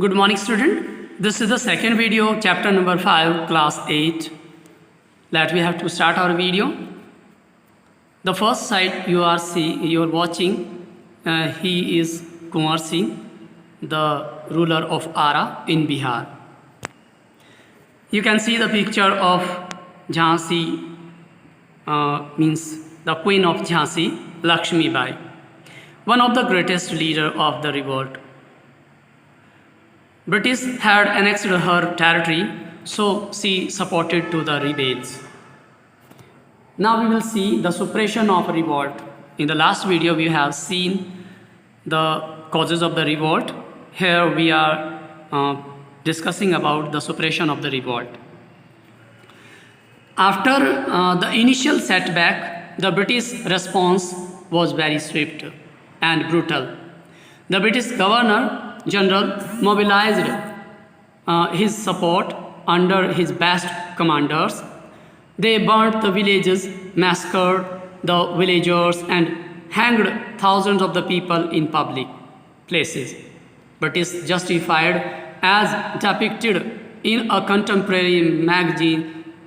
Good morning, student. This is the second video, chapter number 5, class 8. That we have to start our video. The first side you are watching, he is Kumar Singh, the ruler of Ara in Bihar. You can see the picture of Jhansi, means the queen of Jhansi, Lakshmi Bai, one of the greatest leader of the revolt. British had annexed her territory, so she supported to the rebels. Now we will see the suppression of revolt. In the last video we have seen the causes of the revolt. Here we are discussing about the suppression of the revolt. After the initial setback, the British response was very swift and brutal. The British Governor General mobilized his support under his best commanders. They burnt the villages, massacred the villagers, and hanged thousands of the people in public places. British justified as depicted in a contemporary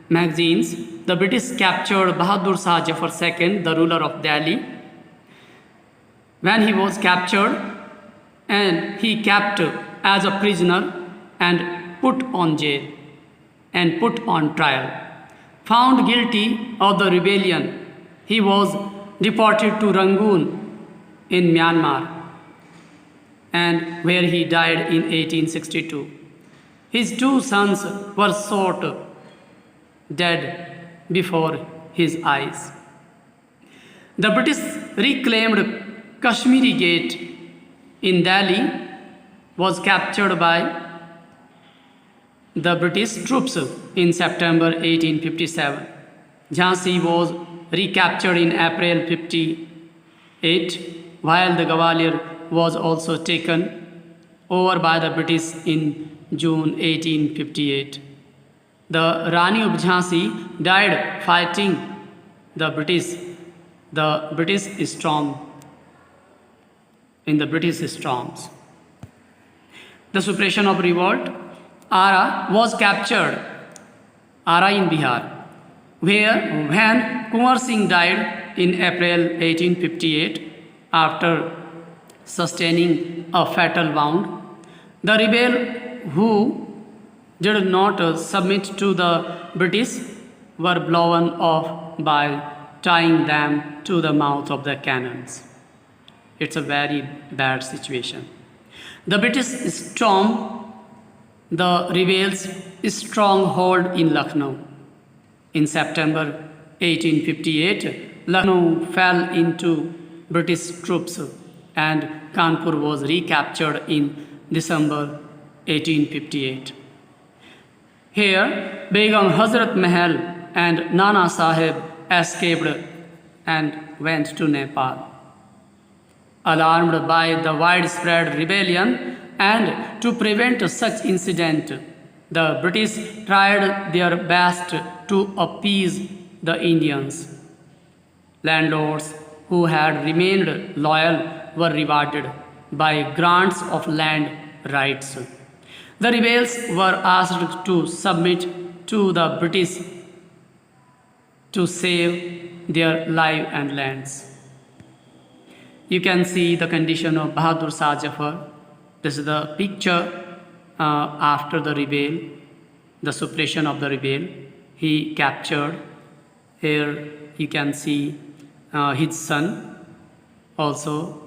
magazines. The British captured Bahadur Shah Jafar II, the ruler of Delhi. When he was captured, and he kept as a prisoner and put on jail and put on trial. Found guilty of the rebellion, he was deported to Rangoon in Myanmar, and where he died in 1862. His two sons were shot dead before his eyes. The British reclaimed Kashmiri Gate in Delhi was captured by the British troops in September 1857. Jhansi was recaptured in April 58, while the Gwalior was also taken over by the British in June 1858. The Rani of Jhansi died fighting the British storm. In the British storms. The suppression of revolt. Ara was captured, Ara in Bihar, where when Kumar Singh died in April 1858 after sustaining a fatal wound, the rebels who did not submit to the British were blown off by tying them to the mouth of the cannons. It's a very bad situation. The British stormed the rebels' stronghold in Lucknow. In September 1858, Lucknow fell into British troops and Kanpur was recaptured in December 1858. Here, Begum Hazrat Mahal and Nana Sahib escaped and went to Nepal. Alarmed by the widespread rebellion and to prevent such incident, the British tried their best to appease the Indians. Landlords who had remained loyal were rewarded by grants of land rights. The rebels were asked to submit to the British to save their lives and lands. You can see the condition of Bahadur Shah Jafar. This is the picture after the rebel, the suppression of the rebel. He captured. Here you can see his son also,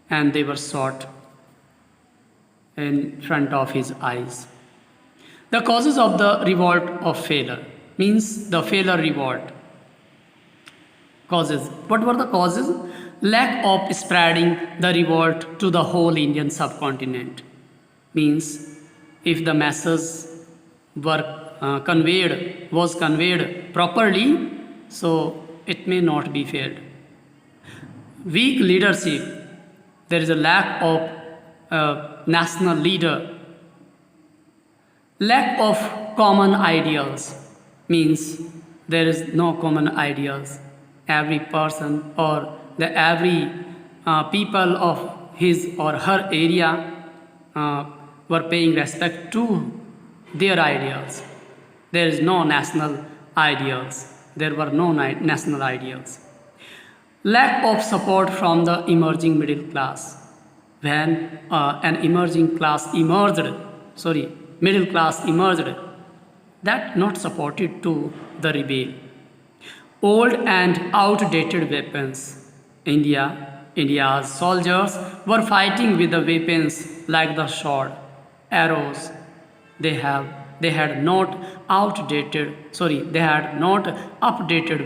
and they were shot in front of his eyes. The causes of the revolt of failure means the failure revolt. Causes. What were the causes? Lack of spreading the revolt to the whole Indian subcontinent. Means if the message was conveyed properly, so it may not be failed. Weak leadership. There is a lack of national leader. Lack of common ideals. Means there is no common ideals. Every person or every people of his or her area were paying respect to their ideals. There is no national ideals. There were no national ideals. Lack of support from the emerging middle class. When an emerging class emerged, middle class emerged, that not supported to the rebel. Old and outdated weapons. India's soldiers were fighting with the weapons like the sword, arrows. They had not updated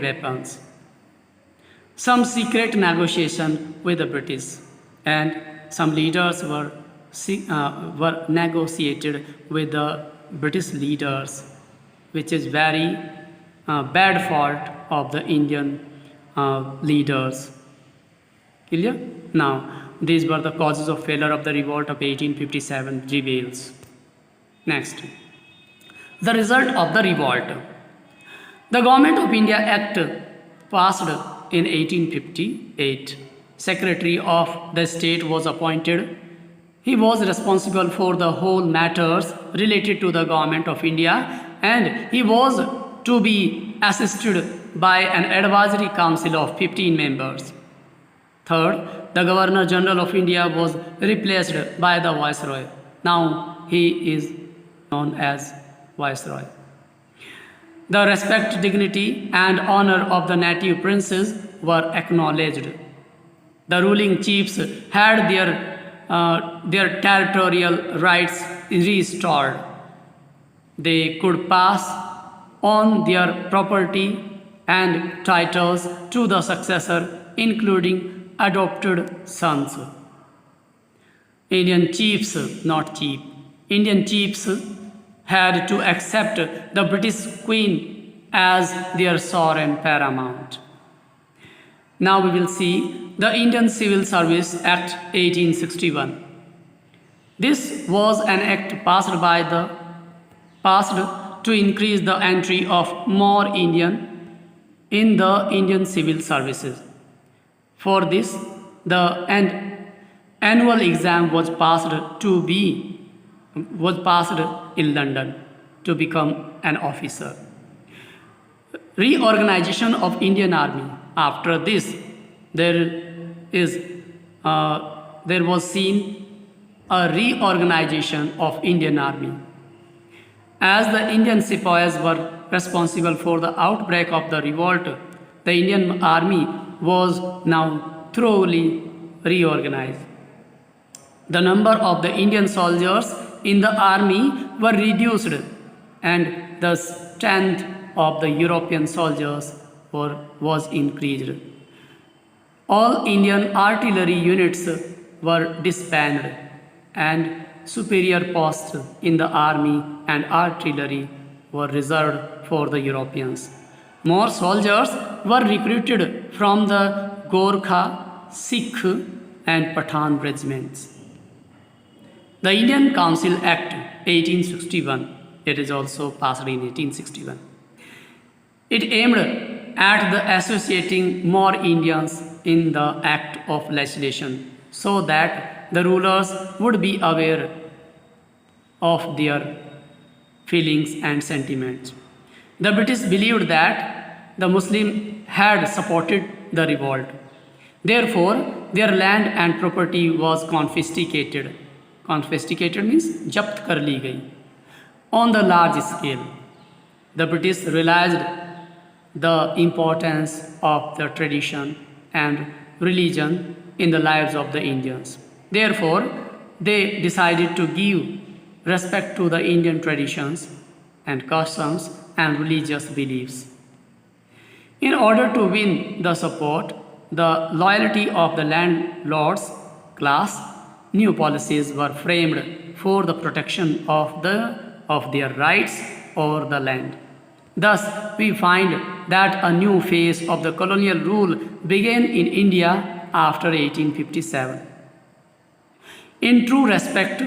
weapons. Some secret negotiation with the British, and some leaders were negotiated with the British leaders, which is very bad fault of the Indian leaders. Clear? Now, these were the causes of failure of the revolt of 1857 rebels. Next, the result of the revolt. The Government of India Act passed in 1858. Secretary of the State was appointed. He was responsible for the whole matters related to the Government of India, and he was to be assisted by an advisory council of 15 members. Third, the Governor General of India was replaced by the Viceroy. Now he is known as Viceroy. The respect, dignity, and honor of the native princes were acknowledged. The ruling chiefs had their territorial rights restored. They could pass on their property and titles to the successor, including adopted sons. Indian chiefs had to accept the British Queen as their sovereign paramount. Now we will see the Indian Civil Service Act 1861. This was an act passed to increase the entry of more Indian in the Indian civil services. For this, the annual exam was passed in London to become an officer. Reorganization of Indian Army. After this, there was seen a reorganization of Indian Army. As the Indian sepoys were responsible for the outbreak of the revolt, the Indian Army was now thoroughly reorganized. The number of the Indian soldiers in the army were reduced, and the strength of the European soldiers was increased. All Indian artillery units were disbanded, and superior posts in the army and artillery were reserved for the Europeans. More soldiers were recruited from the Gorkha, Sikh, and Pathan regiments. The Indian Council Act 1861, it is also passed in 1861. It aimed at the associating more Indians in the act of legislation so that the rulers would be aware of their feelings and sentiments. The British believed that the Muslim had supported the revolt. Therefore, their land and property was confiscated. Confiscated means japt kar li gayi. On the large scale, the British realized the importance of the tradition and religion in the lives of the Indians. Therefore, they decided to give respect to the Indian traditions and customs and religious beliefs. In order to win the support, the loyalty of the landlords class, new policies were framed for the protection of their rights over the land. Thus, we find that a new phase of the colonial rule began in India after 1857. In true respect,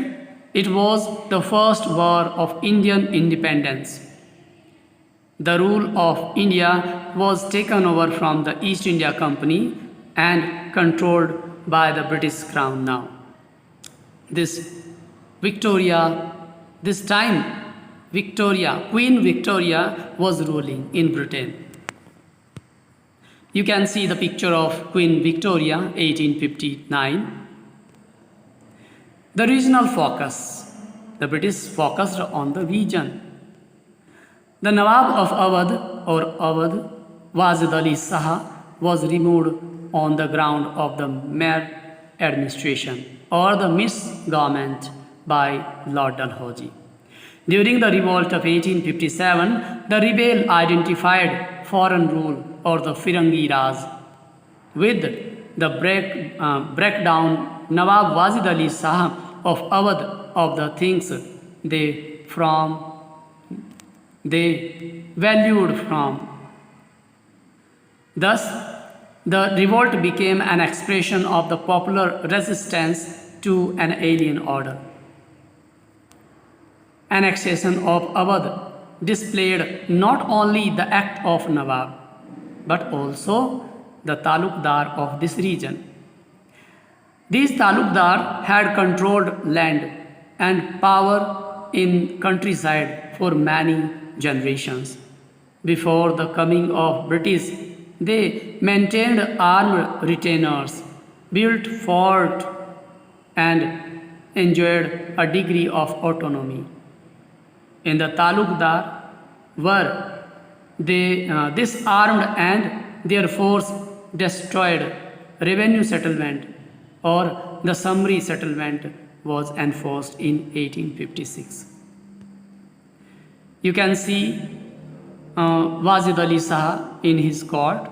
it was the first war of Indian independence. The rule of India was taken over from the East India Company and controlled by the British Crown now. This Victoria, this time Victoria, Queen Victoria was ruling in Britain. You can see the picture of Queen Victoria, 1859. The regional focus. The British focused on the region. The Nawab of Awadh or Awadh, Wajid Ali Shah, was removed on the ground of the mere administration or the misgovernment by Lord Dalhousie. During the revolt of 1857, the rebel identified foreign rule or the Firangi Raj. With the breakdown, Nawab Wajid Ali Shah of Awadh of the things they valued from. Thus, the revolt became an expression of the popular resistance to an alien order. Annexation of Awadh displayed not only the act of Nawab, but also the talukdar of this region. These talukdar had controlled land and power in countryside for many generations. Before the coming of British, they maintained armed retainers, built forts, and enjoyed a degree of autonomy. In the talukdar were disarmed and their force destroyed. Revenue settlement or the summary settlement was enforced in 1856. You can see Wajid Ali Shah in his court.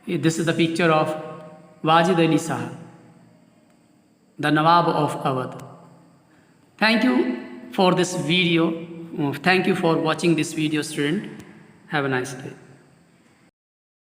This is the picture of Wajid Ali Shah, the Nawab of Awadh. Thank you for this video. Thank you for watching this video, student. Have a nice day.